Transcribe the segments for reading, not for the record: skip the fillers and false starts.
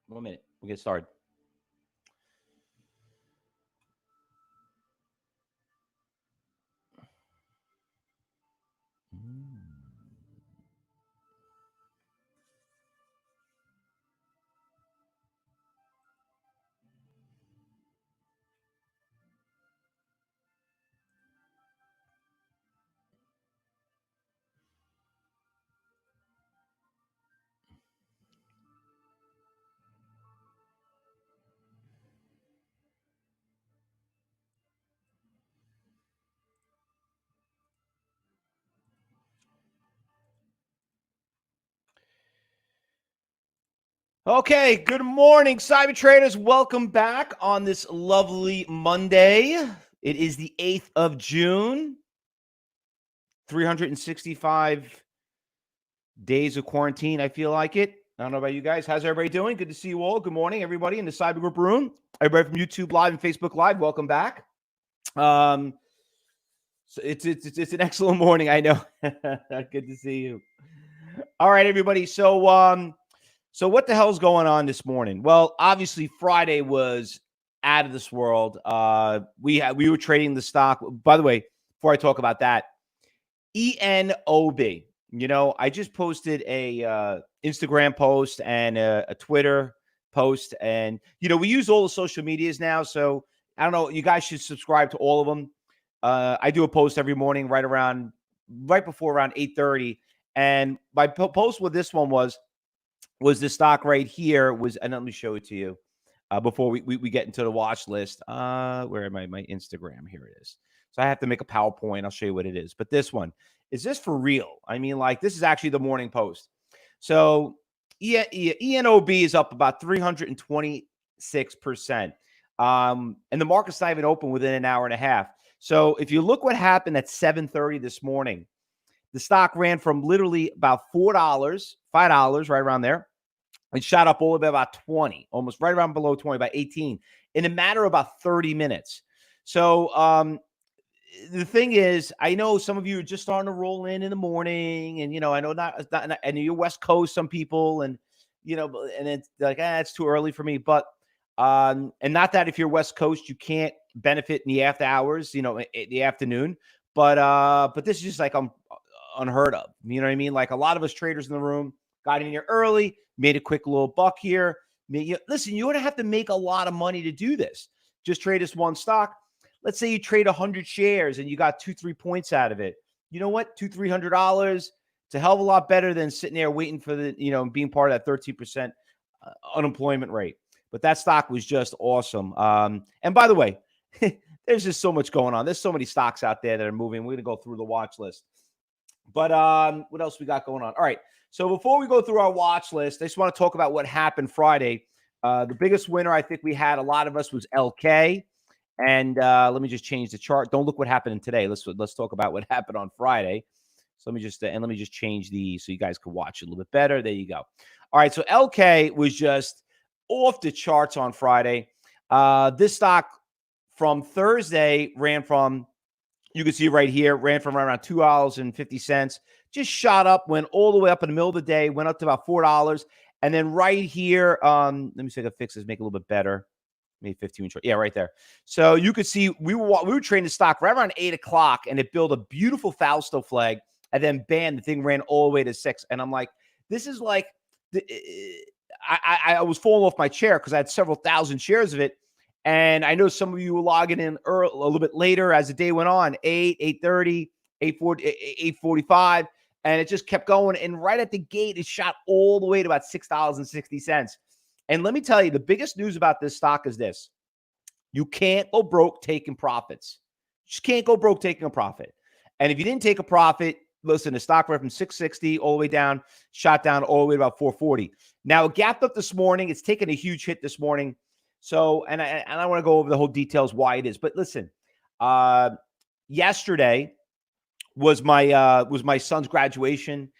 1 minute. We'll get started. Okay, good morning, cyber traders. Welcome back on this lovely Monday. It is the 8th of June. 365 days of quarantine. I feel like it. I don't know about you guys. How's everybody doing? Good to see you all. Good morning, everybody in the Cyber Group room. Everybody from YouTube Live and Facebook Live, welcome back. So it's an excellent morning. I know. Good to see you. All right, everybody. So what the hell's going on this morning? Well, obviously Friday was out of this world. We were trading the stock. By the way, before I talk about that, ENOB. You know, I just posted a Instagram post and a Twitter post, and you know we use all the social medias now. So I don't know. You guys should subscribe to all of them. I do a post every morning, right before around 8:30, and my post with this one was the stock right here and let me show it to you before we get into the watch list. Where am I? My Instagram. Here it is. So I have to make a PowerPoint. I'll show you what it is. But this one, is this for real? I mean, like, this is actually the morning post. So ENOB is up about 326%. And the market's not even open within an hour and a half. So if you look what happened at 7:30 this morning, the stock ran from literally about $4, $5, right around there. It shot up all the way about 20, almost right around below 20, about 18, in a matter of about 30 minutes. So the thing is, I know some of you are just starting to roll in the morning, and, you know, I know not and you're West Coast, some people, and, you know, and it's like, it's too early for me. But, and not that if you're West Coast, you can't benefit in the after hours, you know, in the afternoon. But this is just like unheard of. You know what I mean? Like, a lot of us traders in the room got in here early, made a quick little buck here. Listen, you don't have to make a lot of money to do this. Just trade this one stock. Let's say you trade 100 shares and you got 2-3 points out of it. You know what? $200-$300. It's a hell of a lot better than sitting there waiting for being part of that 13% unemployment rate. But that stock was just awesome. And by the way, there's just so much going on. There's so many stocks out there that are moving. We're going to go through the watch list. But what else we got going on? All right. So before we go through our watch list, I just want to talk about what happened Friday. The biggest winner, I think we had, a lot of us, was LK. And let me just change the chart. Don't look what happened today. Let's talk about what happened on Friday. So let me just change these so you guys can watch it a little bit better. There you go. All right. So LK was just off the charts on Friday. This stock from Thursday ran from, you can see right here, ran from around $2.50, just shot up, went all the way up in the middle of the day, went up to about $4. And then right here, let me see if I can fix this, make it a little bit better. Maybe 15 short. Yeah, right there. So you could see we were trading the stock right around 8 o'clock, and it built a beautiful Fausto flag, and then bam, the thing ran all the way to 6. And I'm like, this is like, I was falling off my chair because I had several thousand shares of it. And I know some of you were logging in early, a little bit later as the day went on, 8, 8:30, 8:40, 8:45, and it just kept going. And right at the gate, it shot all the way to about $6.60. And let me tell you, the biggest news about this stock is this. You can't go broke taking profits. You just can't go broke taking a profit. And if you didn't take a profit, listen, the stock went from 660 all the way down, shot down all the way to about 440. Now, it gapped up this morning. It's taken a huge hit this morning. So, and I want to go over the whole details why it is. But listen, yesterday was my son's graduation.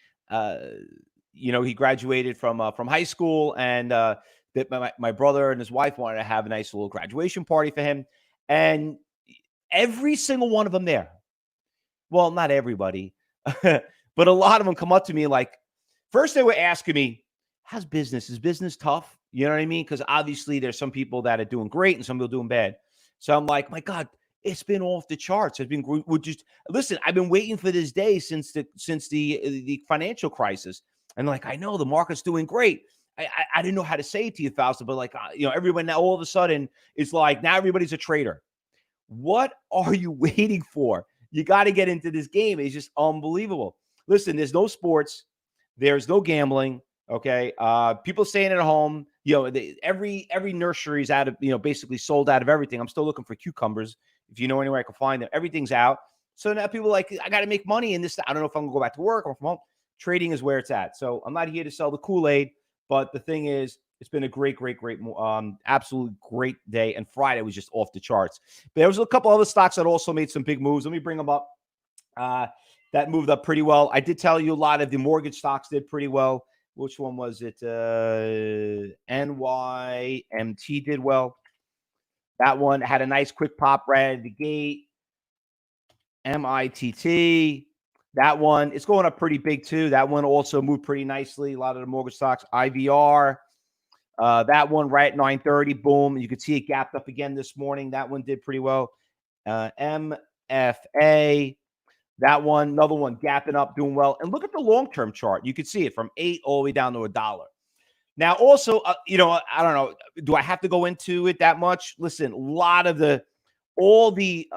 He graduated from high school, and my brother and his wife wanted to have a nice little graduation party for him. And every single one of them there, well, not everybody, but a lot of them come up to me like, first they were asking me, how's business? Is business tough? You know what I mean? Because obviously there's some people that are doing great and some people doing bad. So I'm like, my God, it's been off the charts. It's been we're just listen. I've been waiting for this day since the financial crisis, and like I know the market's doing great. I didn't know how to say it to you, Fausto, but like everyone now all of a sudden is like now everybody's a trader. What are you waiting for? You got to get into this game. It's just unbelievable. Listen, there's no sports, there's no gambling. Okay, people staying at home. Every nursery is out of basically sold out of everything. I'm still looking for cucumbers. If you know anywhere I can find them, everything's out. So now people are like, I got to make money in this. I don't know if I'm gonna go back to work or from home. Trading is where it's at. So I'm not here to sell the Kool-Aid, but the thing is, it's been a great, absolute great day. And Friday was just off the charts. But there was a couple other stocks that also made some big moves. Let me bring them up. That moved up pretty well. I did tell you a lot of the mortgage stocks did pretty well. Which one was it? NYMT did well. That one had a nice quick pop right at the gate. MITT. That one, it's going up pretty big too. That one also moved pretty nicely. A lot of the mortgage stocks. IVR. That one right at 930. Boom. You could see it gapped up again this morning. That one did pretty well. MFA. That one, another one, gapping up, doing well. And look at the long-term chart. You can see it from 8 all the way down to $1. Now, also, I don't know. Do I have to go into it that much? Listen, all the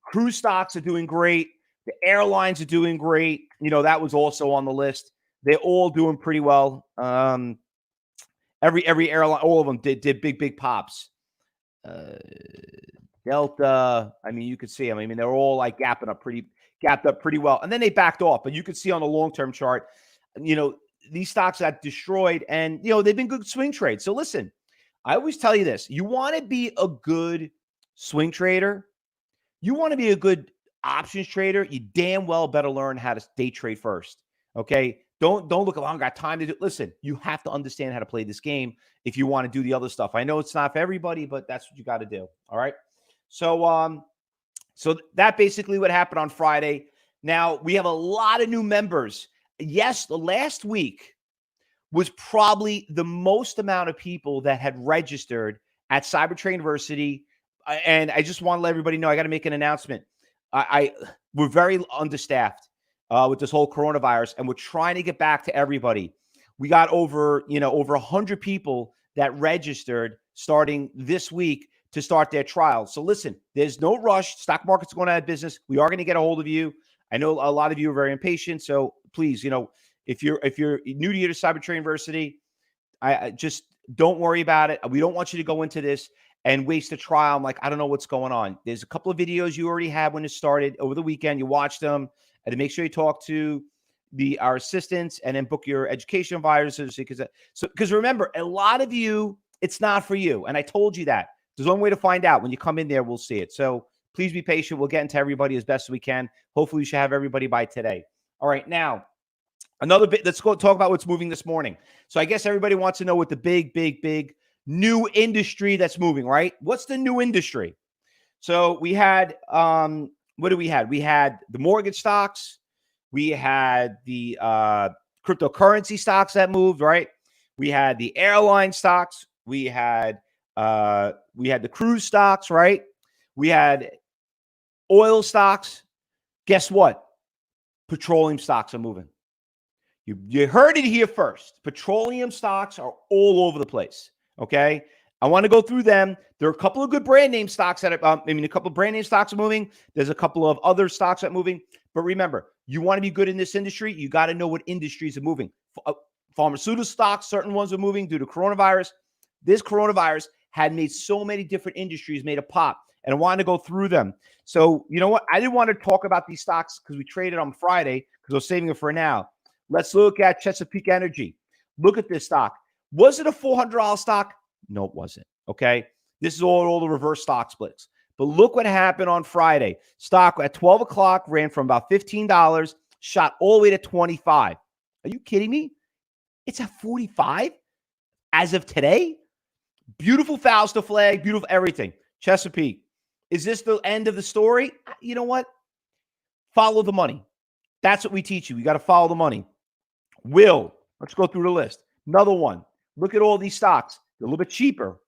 cruise stocks are doing great. The airlines are doing great. That was also on the list. They're all doing pretty well. Every airline, all of them did big pops. Delta, you could see them. They're all like gapped up pretty well. And then they backed off. But you could see on the long-term chart, these stocks got destroyed. And, they've been good swing trades. So listen, I always tell you this. You want to be a good swing trader. You want to be a good options trader. You damn well better learn how to day trade first. Okay? Don't look along. Got time to do. Listen, you have to understand how to play this game if you want to do the other stuff. I know it's not for everybody, but that's what you got to do. All right? So that basically what happened on Friday. Now, we have a lot of new members. Yes, the last week was probably the most amount of people that had registered at CyberTradingu University. And I just want to let everybody know, I got to make an announcement. We're very understaffed with this whole coronavirus, and we're trying to get back to everybody. We got over 100 people that registered starting this week to start their trial. So listen, there's no rush. Stock market's going out of business. We are going to get a hold of you. I know a lot of you are very impatient. So please, if you're new to CyberTradingu University, I just don't worry about it. We don't want you to go into this and waste a trial. I'm like, I don't know what's going on. There's a couple of videos you already had when it started over the weekend. You watched them, and to make sure you talk to our assistants and then book your education advisors. Because remember, a lot of you, it's not for you. And I told you that. There's one way to find out. When you come in there, we'll see it. So please be patient. We'll get into everybody as best as we can. Hopefully, we should have everybody by today. All right. Now, another bit. Let's go talk about what's moving this morning. So I guess everybody wants to know what the big new industry that's moving, right? What's the new industry? So we had, what do we had? We had the mortgage stocks. We had the cryptocurrency stocks that moved, right? We had the airline stocks. We had the cruise stocks, right? We had oil stocks. Guess what? Petroleum stocks are moving. You heard it here first. Petroleum stocks are all over the place. Okay. I want to go through them. There are a couple of good brand name stocks that are, a couple of brand name stocks are moving. There's a couple of other stocks that are moving. But remember, you want to be good in this industry, you got to know what industries are moving. Pharmaceutical stocks, certain ones are moving due to coronavirus. This coronavirus had made so many different industries made a pop, and I wanted to go through them. So you know what? I didn't want to talk about these stocks because we traded on Friday because I was saving it for now. Let's look at Chesapeake Energy. Look at this stock. Was it a $400 stock? No, it wasn't. Okay. This is all the reverse stock splits. But look what happened on Friday. Stock at 12 o'clock ran from about $15, shot all the way to 25. Are you kidding me? It's at 45 as of today. Beautiful Fausto flag, beautiful everything. Chesapeake. Is this the end of the story? You know what? Follow the money. That's what we teach you. You got to follow the money. Let's go through the list. Another one. Look at all these stocks. They're a little bit cheaper.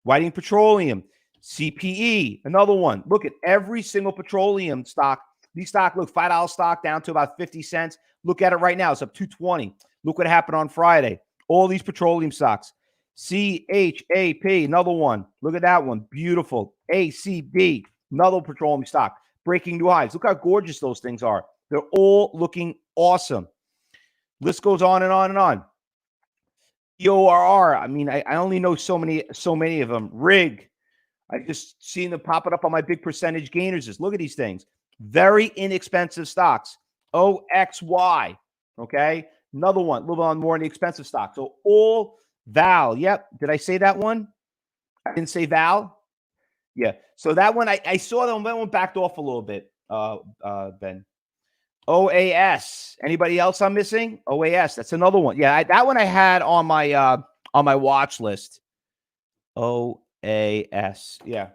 Whiting Petroleum, CPE, another one. Look at every single petroleum stock. These stock, look, $5 stock down to about 50 cents. Look at it right now. It's up 220. Look what happened on Friday. All these petroleum stocks. CHAP, another one. Look at that one. Beautiful. ACD, another petroleum stock. Breaking new highs. Look how gorgeous those things are. They're all looking awesome. List goes on and on and on. EORR. I mean, I only know so many of them. RIG. I just seen them popping up on my big percentage gainers. Just look at these things. Very inexpensive stocks. OXY. Okay. Another one. A little on more inexpensive stocks. So all Val. Yep. Did I say that one? I didn't say Val. Yeah. So that one, I saw them. That one backed off a little bit, Ben. OAS. Anybody else I'm missing? OAS. That's another one. Yeah, that one I had on my watch list. OAS. Yeah.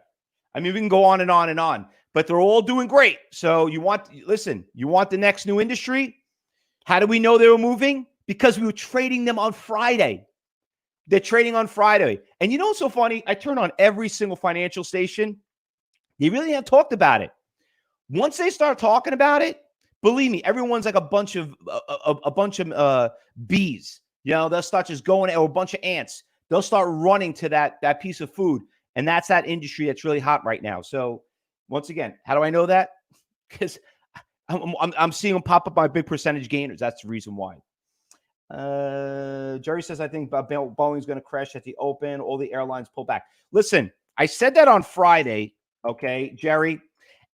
I mean, we can go on and on and on, but they're all doing great. So you want the next new industry? How do we know they were moving? Because we were trading them on Friday. They're trading on Friday. And you know what's so funny? I turn on every single financial station. They really have talked about it. Once they start talking about it, believe me, everyone's like a bunch of bees. You know, they'll start just going, or a bunch of ants. They'll start running to that piece of food. And that's that industry that's really hot right now. So once again, how do I know that? Because I'm seeing them pop up by big percentage gainers. That's the reason why. Jerry says, I think Boeing's going to crash at the open. All the airlines pull back. Listen, I said that on Friday. Okay, Jerry.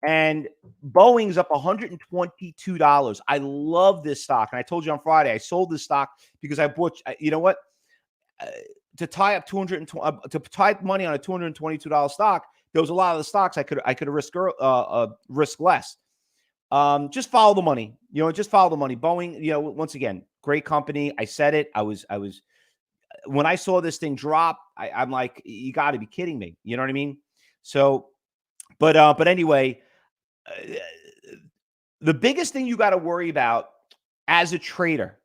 And Boeing's up $122. I love this stock. And I told you on Friday, I sold this stock because I bought, you know what? To tie up to tie money on a $222 stock, there was a lot of the stocks I could risk less. Just follow the money. You know, just follow the money. Boeing, you know, once again, great company. I said it. I was when I saw this thing drop, I'm like, you got to be kidding me. You know what I mean? So, but anyway, the biggest thing you got to worry about as a trader,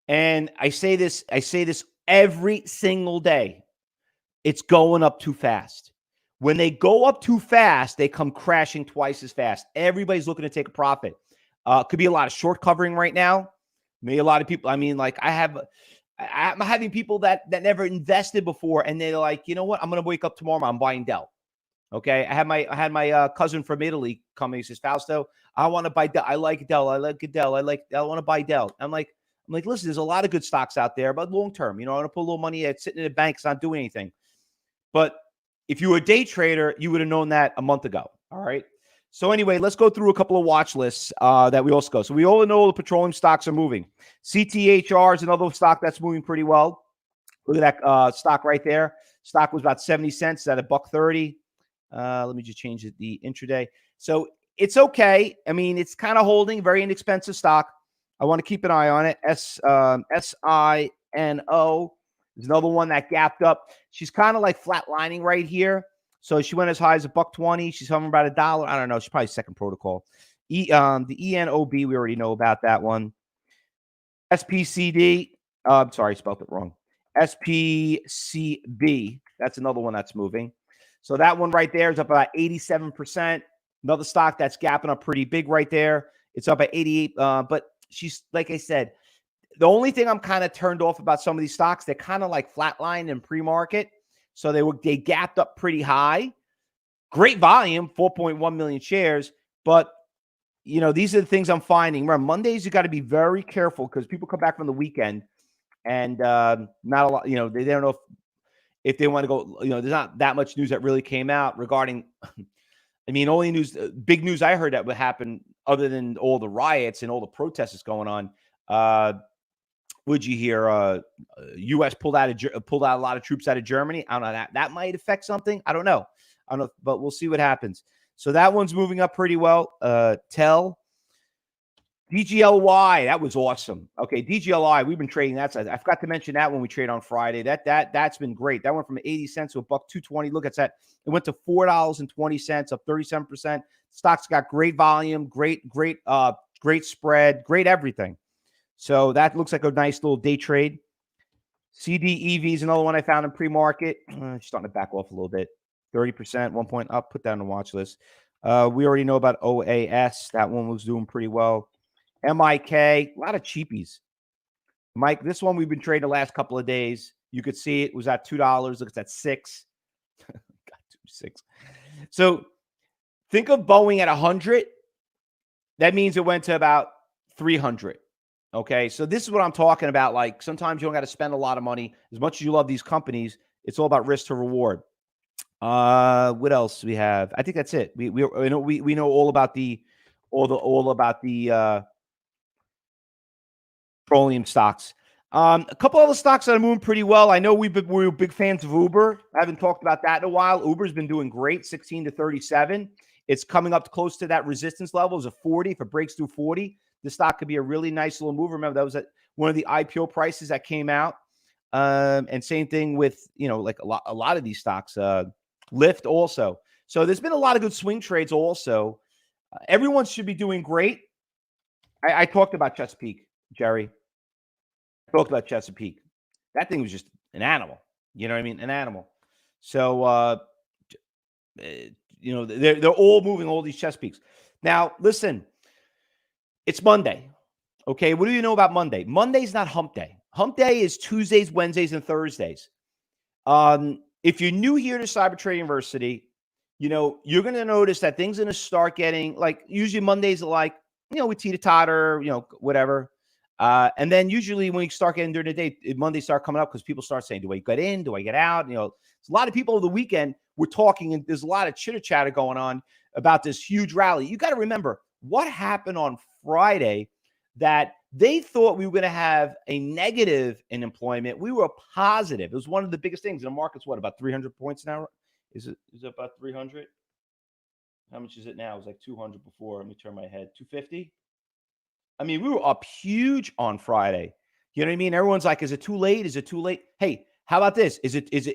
and I say this every single day, it's going up too fast. When they go up too fast, they come crashing twice as fast. Everybody's looking to take a profit. Could be a lot of short covering right now. Maybe a lot of people. I mean, like I'm having people that never invested before, and they're like, you know what? I'm going to wake up tomorrow. I'm buying Dell. Okay, I had my cousin from Italy come in. He says, Fausto, I want to buy Dell. I like Dell. I want to buy Dell. I'm like, listen, there's a lot of good stocks out there, but long term, you know, I want to put a little money at sitting in the bank. It's not doing anything. But if you were a day trader, you would have known that a month ago. All right. So anyway, let's go through a couple of watch lists that we also go. So we all know the petroleum stocks are moving. CTHR is another stock that's moving pretty well. Look at that stock right there. Stock was about 70 cents at $1.30. Let me just change it, the intraday. So it's okay. I mean, it's kind of holding, very inexpensive stock. I want to keep an eye on it. SINO is another one that gapped up. She's kind of like flatlining right here. So she went as high as $1.20. She's hovering about $1. I don't know. She's probably second protocol. The ENOB, we already know about that one. SPCD. I'm sorry, I spelled it wrong. SPCB. That's another one that's moving. So that one right there is up about 87%. Another stock that's gapping up pretty big right there. It's up at 88. But she's, like I said, the only thing I'm kind of turned off about some of these stocks, they're kind of like flatlined in pre-market. So they gapped up pretty high. Great volume, 4.1 million shares. But, you know, these are the things I'm finding. Remember, Mondays, you got to be very careful because people come back from the weekend and not a lot, you know, they don't know if they want to go, you know, there's not that much news that really came out regarding, I mean, only news, big news I heard that would happen other than all the riots and all the protests that's going on. Would you hear U.S. pulled out a lot of troops out of Germany? I don't know. That might affect something. I don't know, but we'll see what happens. So that one's moving up pretty well. DGLY, that was awesome. Okay, DGLY, we've been trading that side. I forgot to mention that when we trade on Friday. That's been great. That went from 80 cents to $1.220. Look at that. It went to $4.20, up 37%. Stock's got great volume, great spread, great everything. So that looks like a nice little day trade. CDEV is another one I found in pre-market. Starting to back off a little bit. 30%, 1 point up. Put that on the watch list. We already know about OAS. That one was doing pretty well. MIK, a lot of cheapies. Mike, this one we've been trading the last couple of days. You could see it was at $2. Look, it's at $6. Got $6. So think of Boeing at 100. That means it went to about 300. Okay, so this is what I'm talking about. Like sometimes you don't got to spend a lot of money. As much as you love these companies, it's all about risk to reward. What else do we have? I think that's it. We know all about the petroleum stocks. A couple other stocks that are moving pretty well. I know we're big fans of Uber. I haven't talked about that in a while. Uber's been doing great, 16 to 37. It's coming up close to that resistance level. It's a 40. If it breaks through 40, the stock could be a really nice little move. Remember, that was at one of the IPO prices that came out. And same thing with, like a lot of these stocks, Lyft also. So there's been a lot of good swing trades also. Everyone should be doing great. I talked about Chesapeake, Jerry. I talked about Chesapeake. That thing was just an animal. You know what I mean? An animal. So, they're all moving, all these Chesapeakes. Now, listen, it's Monday. Okay, what do you know about Monday? Monday's not hump day. Hump day is Tuesdays, Wednesdays, and Thursdays. If you're new here to Cyber Trading University, you're going to notice that things are going to start getting, like, usually Mondays are like, we teeter-totter, whatever. And then usually when you start getting during the day, Mondays start coming up because people start saying, do I get in? Do I get out? A lot of people over the weekend were talking, and there's a lot of chitter-chatter going on about this huge rally. You got to remember what happened on Friday, that they thought we were going to have a negative in employment. We were positive. It was one of the biggest things in the market's what, about 300 points now? Is it about 300? How much is it now? It was like 200 before. Let me turn my head. 250? I mean, we were up huge on Friday. You know what I mean? Everyone's like, is it too late? Is it too late? Hey, how about this?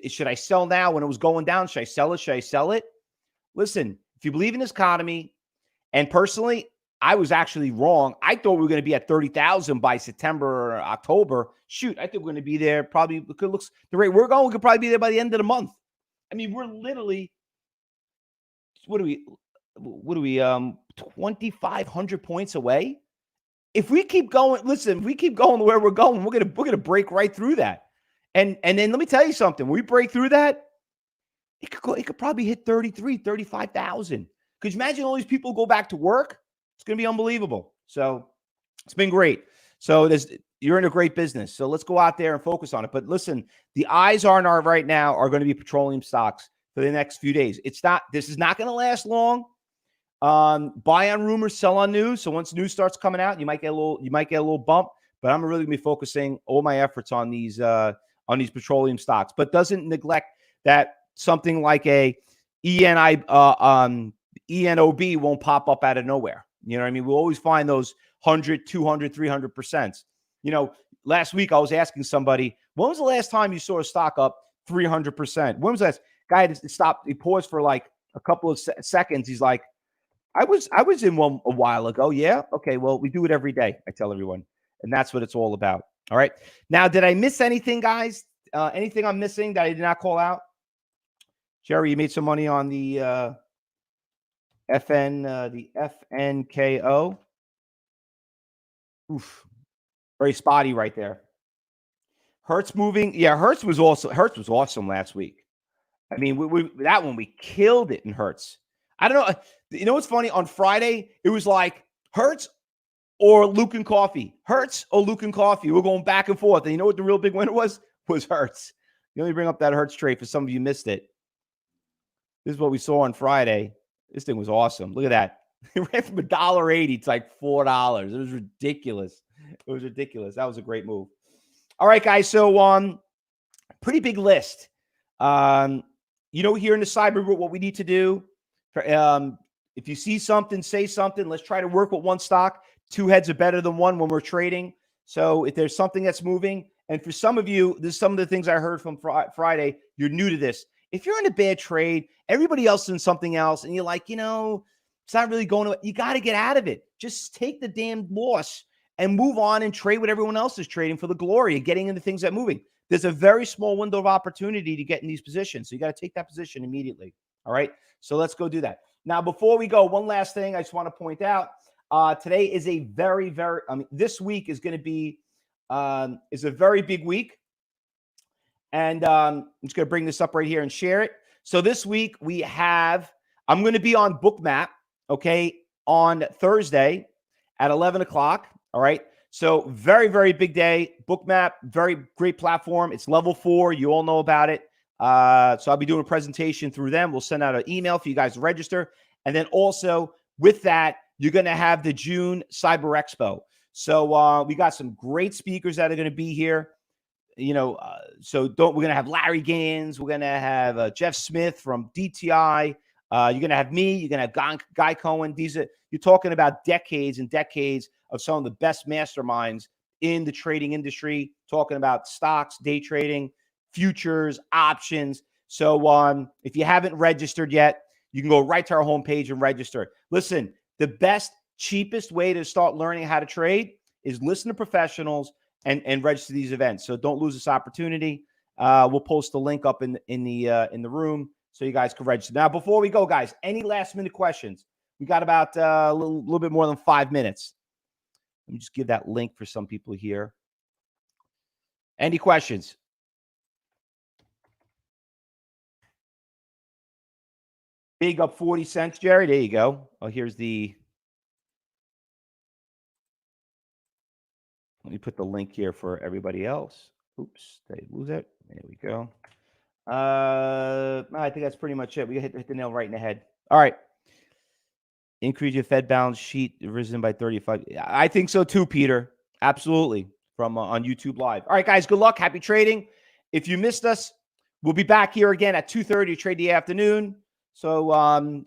Should I sell now when it was going down? Should I sell it? Should I sell it? Listen, if you believe in this economy, and personally, I was actually wrong. I thought we were going to be at 30,000 by September or October. Shoot, I think we're going to be there probably. Looks the rate we're going, we could probably be there by the end of the month. I mean, we're literally, what are we 2,500 points away? If we keep going, listen, if we keep going where we're going, we're gonna break right through that. And then let me tell you something. When we break through that, it could probably hit 35,000. Could you imagine all these people go back to work? It's gonna be unbelievable. So it's been great. So you're in a great business. So let's go out there and focus on it. But listen, the eyes right now are going to be petroleum stocks for the next few days. This is not going to last long. Buy on rumors, sell on news. So once news starts coming out, you might get a little bump. But I'm really going to be focusing all my efforts on these petroleum stocks. But doesn't neglect that something like a ENOB won't pop up out of nowhere. You know what I mean? We'll always find those 100, 200, 300%. Last week I was asking somebody, when was the last time you saw a stock up 300%? When was that? Guy stopped. He paused for like a couple of seconds. He's like, I was in one a while ago. Yeah. Okay. Well, we do it every day. I tell everyone, and that's what it's all about. All right. Now, did I miss anything, guys? Anything I'm missing that I did not call out? Jerry, you made some money on the FNKO. Oof. Very spotty right there. Hertz moving. Yeah, Hertz was awesome last week. I mean, that one, we killed it in Hertz. I don't know. You know what's funny? On Friday, it was like Hertz or Luke and Coffee. Hertz or Luke and Coffee. We're going back and forth. And you know what the real big winner was? Was Hertz. You let me bring up that Hertz trade for some of you missed it. This is what we saw on Friday. This thing was awesome. Look at that. It ran from $1.80 to like $4. It was ridiculous. It was ridiculous. That was a great move. All right, guys. So, pretty big list. Here in the cyber group, what we need to do. If you see something, say something. Let's try to work with one stock. Two heads are better than one when we're trading. So if there's something that's moving, and for some of you, this is some of the things I heard from Friday. You're new to this. If you're in a bad trade, everybody else is in something else, and you're like, it's not really going to. You got to get out of it. Just take the damn loss and move on and trade what everyone else is trading for the glory of getting into things that are moving. there's a very small window of opportunity to get in these positions. So you got to take that position immediately. All right. So let's go do that. Now, before we go, one last thing I just want to point out. Today is a very, this week is going to be is a very big week. And I'm just going to bring this up right here and share it. So this week we have, I'm going to be on Bookmap, okay, on Thursday at 11 o'clock. All right. So very, very big day. Bookmap, very great platform. It's level 4. You all know about it. So I'll be doing a presentation through them. We'll send out an email for you guys to register. And then also with that, you're going to have the June Cyber Expo. So we got some great speakers that are going to be here. You know, we're going to have Larry Gaines. We're going to have Jeff Smith from DTI. You're going to have me. You're going to have Guy Cohen. You're talking about decades and decades of some of the best masterminds in the trading industry, talking about stocks, day trading, futures, options. So if you haven't registered yet, you can go right to our homepage and register. Listen, the best, cheapest way to start learning how to trade is listen to professionals and register these events. So don't lose this opportunity. We'll post the link up in the room so you guys can register. Now, before we go, guys, any last minute questions? We got about a little bit more than 5 minutes. Let me just give that link for some people here. Any questions? Big up 40 cents, Jerry. There you go. Oh, here's the. Let me put the link here for everybody else. Oops, did I lose it? There we go. I think that's pretty much it. We hit the nail right in the head. All right. Increase your Fed balance sheet risen by 35. I think so too, Peter. Absolutely. From on YouTube Live. All right, guys. Good luck. Happy trading. If you missed us, we'll be back here again at 2:30 to trade the afternoon. So,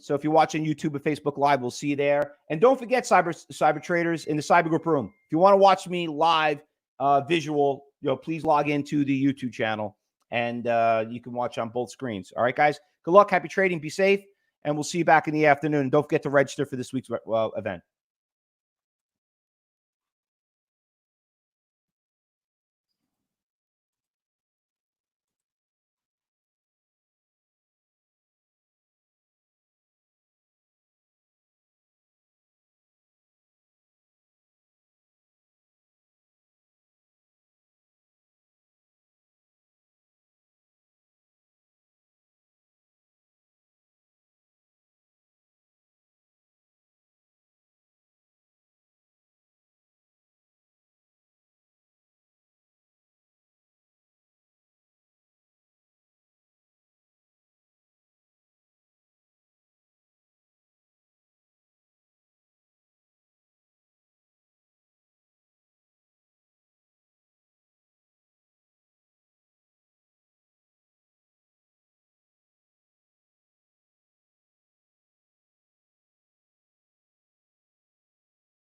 if you're watching YouTube or Facebook Live, we'll see you there. And don't forget, cyber traders in the Cyber Group room. If you want to watch me live, visual, please log into the YouTube channel, and you can watch on both screens. All right, guys. Good luck. Happy trading. Be safe, and we'll see you back in the afternoon. And don't forget to register for this week's event.